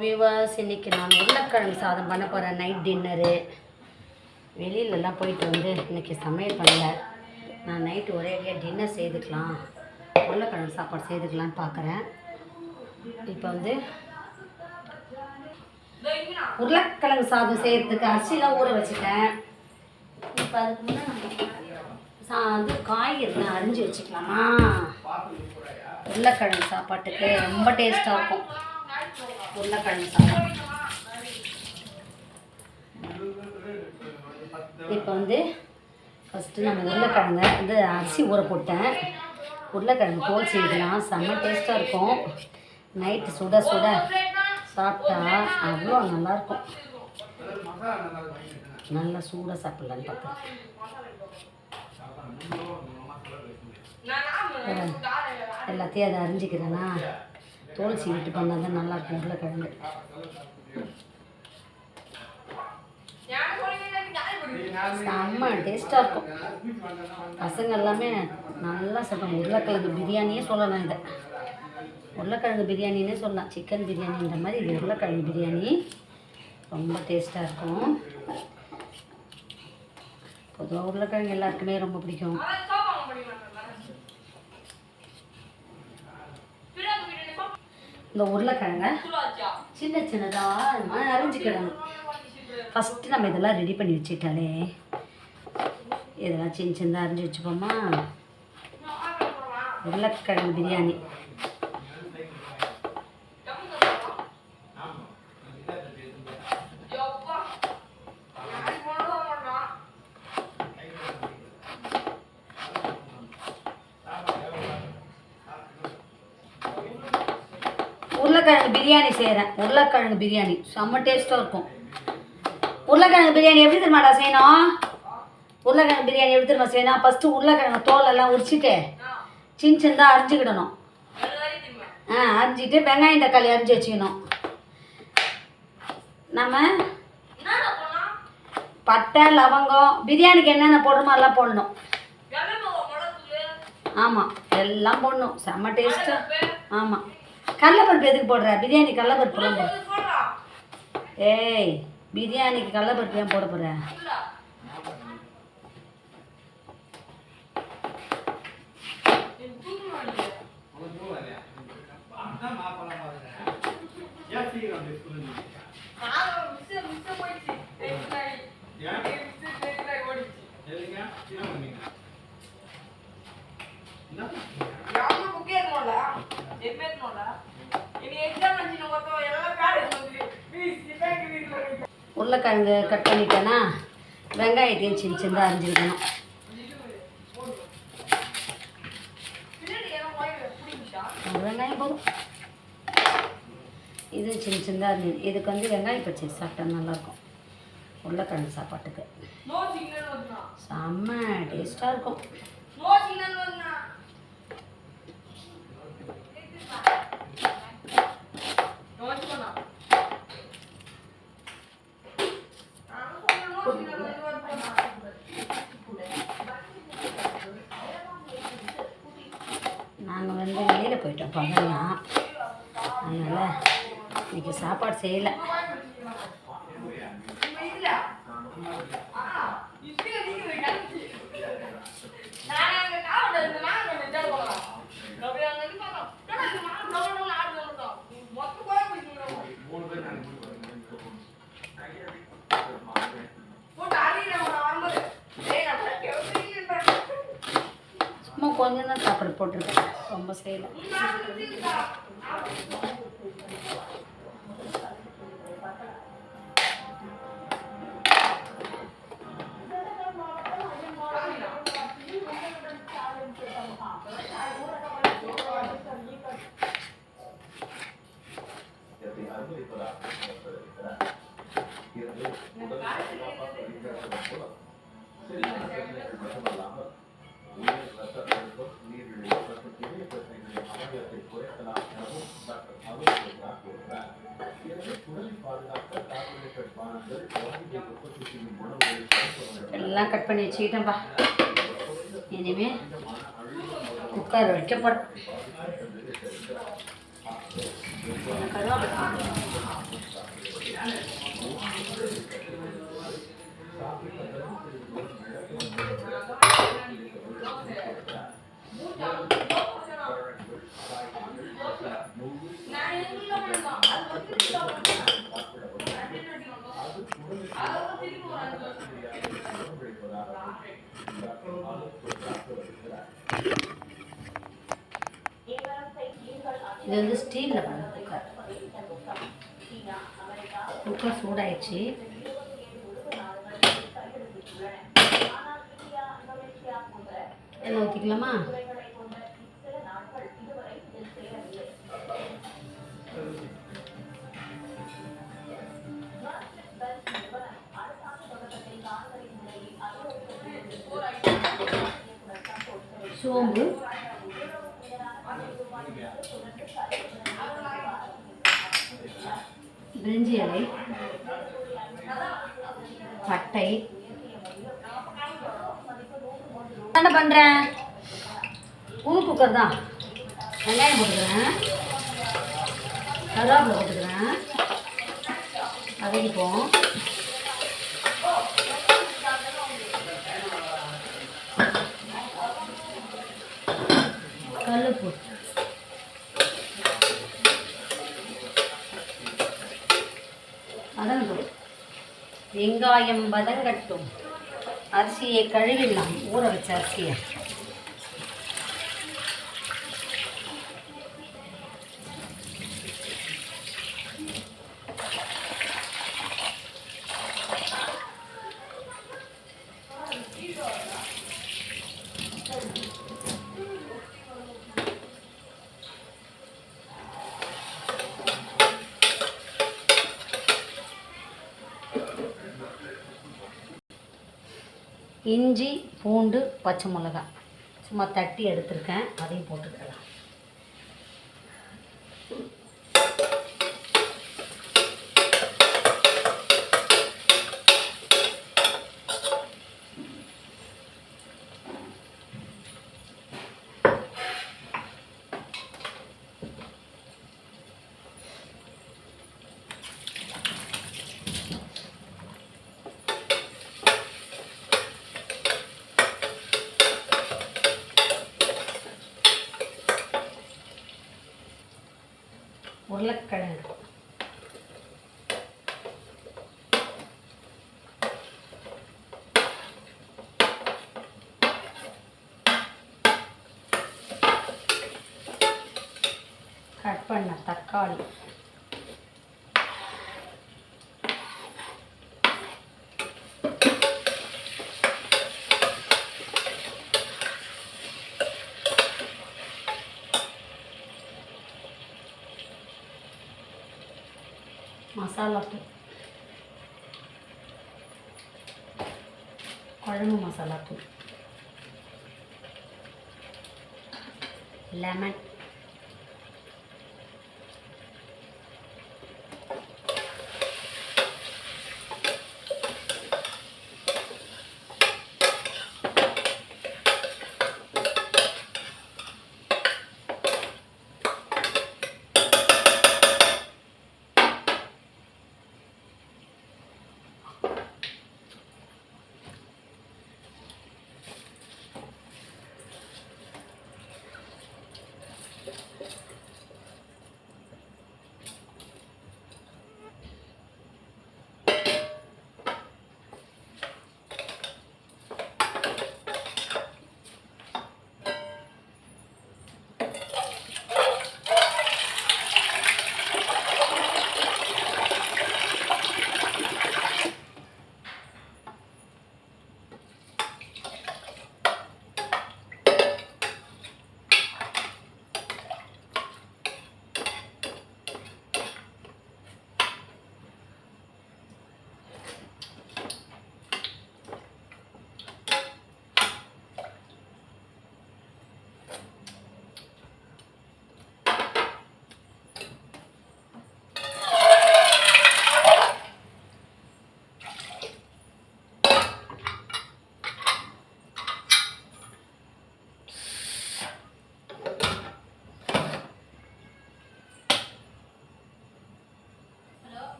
Viewers, இன்றைக்கி நான் உருளைக்கிழங்கு சாதம் பண்ண போகிறேன். Night dinner. வெளியிலலாம் போயிட்டு வந்து இன்றைக்கி சமையல் பண்ணல. நான் நைட்டு ஒரேடியாக டின்னர் செய்துக்கலாம், உருளைக்கிழங்கு சாப்பாடு செய்துக்கலான்னு பார்க்குறேன். இப்போ வந்து உருளைக்கிழங்கு சாதம் செய்கிறதுக்கு அரிசிலாம் ஊற வச்சுட்டேன். இப்போ அதுக்கு முன்னாடி வந்து காய்கறிலாம் அரிஞ்சு வச்சுக்கலாமா? உருளைக்கிழங்கு சாப்பாட்டுக்கு ரொம்ப டேஸ்ட்டாக இருக்கும் உருளைக்கிழங்கு சாதம். இப்போ வந்து ஃபஸ்ட்டு நம்ம உருளைக்கிழங்க வந்து அரிசி ஊற போட்டேன். உருளைக்கிழங்கு தோல் செய்யலாம், செம்ம டேஸ்ட்டாக இருக்கும். நைட்டு சுட சுட சாப்பிட்டா அவ்வளோ நல்லாயிருக்கும். நல்லா சூடாக சாப்பிட்லான்னு பார்த்தேன். எல்லாத்தையும் அதை அரிஞ்சிக்கிறேன்னா தோல் சீவிட்டு பண்ணால் தான் நல்லாயிருக்கும் உருளைக்கிழங்கு. செம்ம டேஸ்ட்டாக இருக்கும். பசங்க எல்லாமே நல்லா சாப்பிடுவாங்க. உருளைக்கிழங்கு பிரியாணியே சொல்லலாம். இதை உருளைக்கிழங்கு பிரியாணின்னே சொல்லலாம். சிக்கன் பிரியாணின்ற மாதிரி இது உருளைக்கிழங்கு பிரியாணி ரொம்ப டேஸ்ட்டாக இருக்கும். பொதுவாக உருளைக்கிழங்கு எல்லாருக்குமே ரொம்ப பிடிக்கும். இந்த உருளைக்கிழங்க சின்ன சின்னதாக அரிஞ்சிக்கிடணும். ஃபஸ்ட்டு நம்ம இதெல்லாம் ரெடி பண்ணி வச்சுட்டாலே இதெல்லாம் சின்ன சின்னதாக அரிஞ்சு வச்சுப்போமா. உருளைக்கிழங்கு பிரியாணி உருளைக்கிழங்கு பிரியாணி செய்கிறேன். உருளைக்கிழங்கு பிரியாணி செம்ம டேஸ்ட்டாக இருக்கும். உருளைக்கிழங்கு பிரியாணி எப்படி தெரியுமாடா செய்யணும்? உருளைக்கிழங்கு பிரியாணி எப்படி தெரியுமா செய்யணும்? ஃபஸ்ட்டு உருளைக்கிழங்கு தோலெல்லாம் உரிச்சிட்டு சின்ன சின்னதாக அரிஞ்சிக்கிடணும். அரிஞ்சிட்டு வெங்காயம் தக்காளி அரிஞ்சு வச்சுக்கணும். நம்ம பட்டை லவங்கம் பிரியாணிக்கு என்னென்ன போடுறோமோ எல்லாம் போடணும். ஆமாம், எல்லாம் போடணும். செம்ம டேஸ்ட்டாக. ஆமாம், கடலைப்பருப்பு எதுக்கு போடுற? பிரியாணி கடலைப்பருப்புலாம் போடுற? ஏய், பிரியாணிக்கு கடலைப்பருப்பு ஏன் போட போகிற? உருளைக்கிழங்கு கட் பண்ணிட்டேன்னா வெங்காயத்தையும் சின்ன சின்னதாக அரிஞ்சிருக்கணும். வெங்காயம் போதும். இது சின்ன சின்னதாக அரிஞ்சு. இதுக்கு வந்து வெங்காயம் பச்சை சாப்பிட்டா நல்லாயிருக்கும். உருளைக்கிழங்கு சாப்பாட்டுக்கு செம்ம டேஸ்ட்டாக இருக்கும். நாங்கள் வந்து வெளியில் போயிட்டோம் பகலாம், அதனால் இன்றைக்கி சாப்பாடு செய்யலை. சும்மா கொஞ்சம் தான் சாப்பாடு போட்டிருக்கேன், ரொம்ப செய்யலை. எல்லாம் கட் பண்ணி வச்சுக்கிட்டேன்ப்பா. இனிமேல் குக்கர் வைக்க போகிறேன். கருவேப்பிலை இது வந்து ஸ்டீலில் பண்ண குக்கர். குக்கர் சூடாயிடுச்சு. எண்ணெய் ஊற்றிக்கலாமா? சோம்பு, பிரிஞ்சி இலை, பட்டை. என்ன பண்ணுறேன்? புது குக்கர் தான். வெங்காயம் போட்டுக்கிறேன், கருவேப்பிலை போட்டுக்கிறேன், வதக்கிப்போம். கல்லுப்பு, வதங்கட்டும். வெங்காயம் வதங்கட்டும். அரிசியை கழுவிடலாம், ஊற வச்ச அரிசியை. இஞ்சி, பூண்டு, பச்சை மிளகாய் சும்மா தட்டி எடுத்துருக்கேன், அதையும் போட்டுக்கலாம். உருளைக்கிழங்கு, கட் பண்ண தக்காளி, மசாலாத்தூள், குழம்பு மசாலாத்தூள், லெமன்,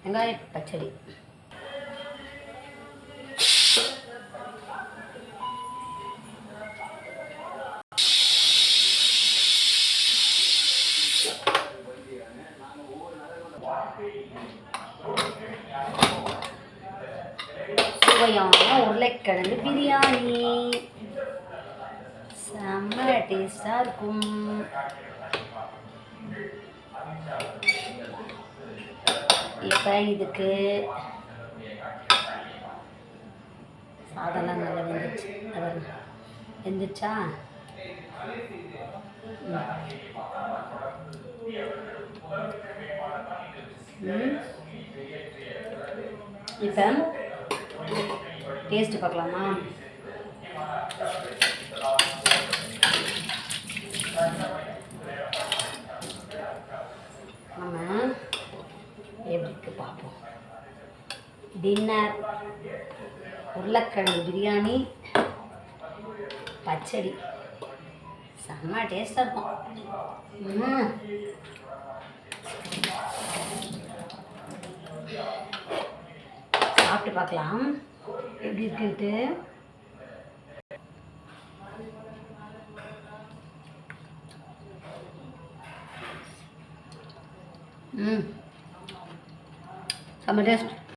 வெங்காய பச்சடி. சுவையான உருளைக்கிழங்கு பிரியாணி செம்ம டேஸ்டாக இருக்கும். இப்போ இதுக்கு சாதம்லாம் நல்லா வெந்துச்சு. வெந்துச்சா? இப்போ டேஸ்ட்டு பார்க்கலாமா? நம்ம எப்படி பார்ப்போம். டின்னர் உருளைக்கிழங்கு பிரியாணி பச்சடி செம்ம டேஸ்டாக இருக்கும். சாப்பிட்டு பார்க்கலாம் எப்படி இருக்குன்ட்டு. செம்ம டேஸ்ட்.